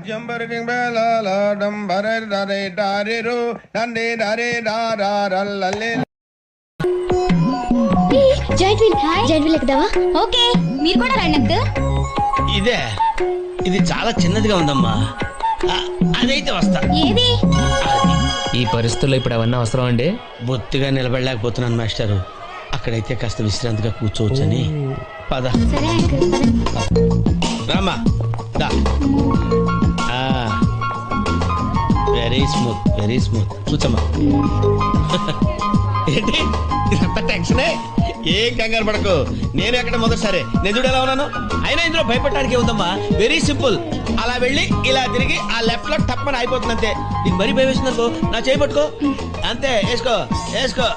జంబరకింగ్ బేలాల డంబరే డరే డారిరు డండే డరే డారారల్లలే. జాయింట్ వీల్ ఎక్కుదావా? ఓకే, మీరు కూడా రండి అంకుల్. ఇదే ఇది చాలా చిన్నదిగా ఉందమ్మా. అదైతే వస్తా. ఏది? ఈ పరిస్థితుల్లో ఇప్పుడు అవన్నీ అవసరం అండి? బొత్తిగా నిలబడలేకపోతున్నాను మాస్టారు. అక్కడైతే కాస్త విశ్రాంతిగా కూర్చోవచ్చని. పద సరే అంకుల్, రామా దా. Very smooth, very smooth. కూర్చోమ్మా. ఏంటి ఇదంతా టెన్షనే? ఏం కంగారు పడకు. నేను ఎక్కడ మొదటిసారి నేను చూడు ఎలా ఉన్నాను. అయినా ఇందులో భయపడడానికి ఉందమ్మా. Very simple. అలా వెళ్ళి ఇలా తిరిగి ఆ లెఫ్ట్ లో టప్పని అయిపోతుంది అంతే. నీకు మరీ భయం వేసిందనుకో నా చేయి పట్టుకో అంతే. వేసుకో వేసుకో.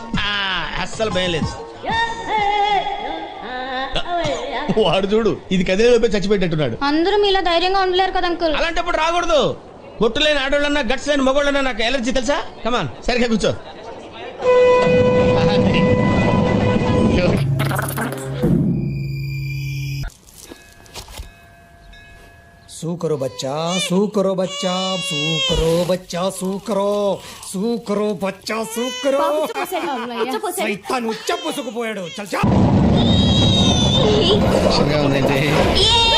అస్సలు భయం లేదు. వాడు చూడు ఇది కదే చచ్చిపెట్టేట్టున్నాడు. అందరూ మీలా ధైర్యంగా ఉండలేరు కదా అంకుల్. అలాంటప్పుడు రాకూడదు. బొట్టు లేని ఆడోళ్ళన్నా గట్స్ లేని మగోళ్ళన్నా నాకు ఎలర్జీ తెలుసా. కమాన్ సరిగ్గా కూర్చో. सू करो बच्चा, सू करो बच्चा, सू करो बच्चा, सू करो, सू करो बच्चा, सू करो. సైతాన్ ఉచ్చపోసుకుపోయాడు. చల్చా ఉందండి. అయ్యో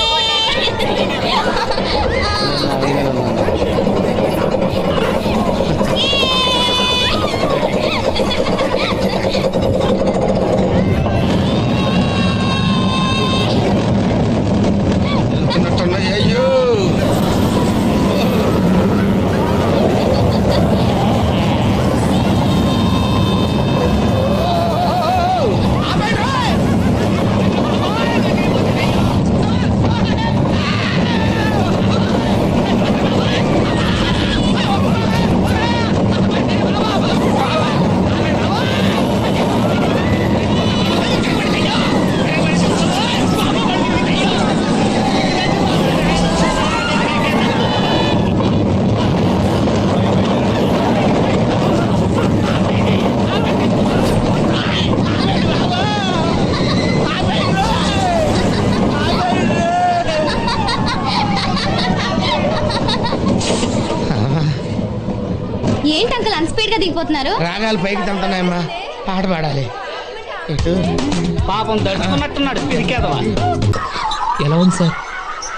ఏంటి అంకుల్ అంత స్పీడ్ గా దిగిపోతున్నారు? రాగాలు పైకి తంటున్నాయమ్మా. పాట పాడాలి. పాపం దడుచుకున్నట్టున్నాడు పిరికేదవా. ఎలా ఉంది సార్?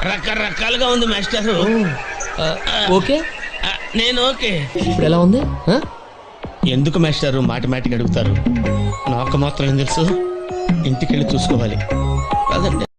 రకరకాలుగా ఉంది మాస్టారు. ఓకే, నేను ఓకే. ఇప్పుడు ఎలా ఉంది? ఎందుకు మాస్టారు మాటిమాటికి అడుగుతారు? నాకు మాత్రం ఏం తెలుసు. ఇంటికెళ్ళి చూసుకోవాలి. అదండి.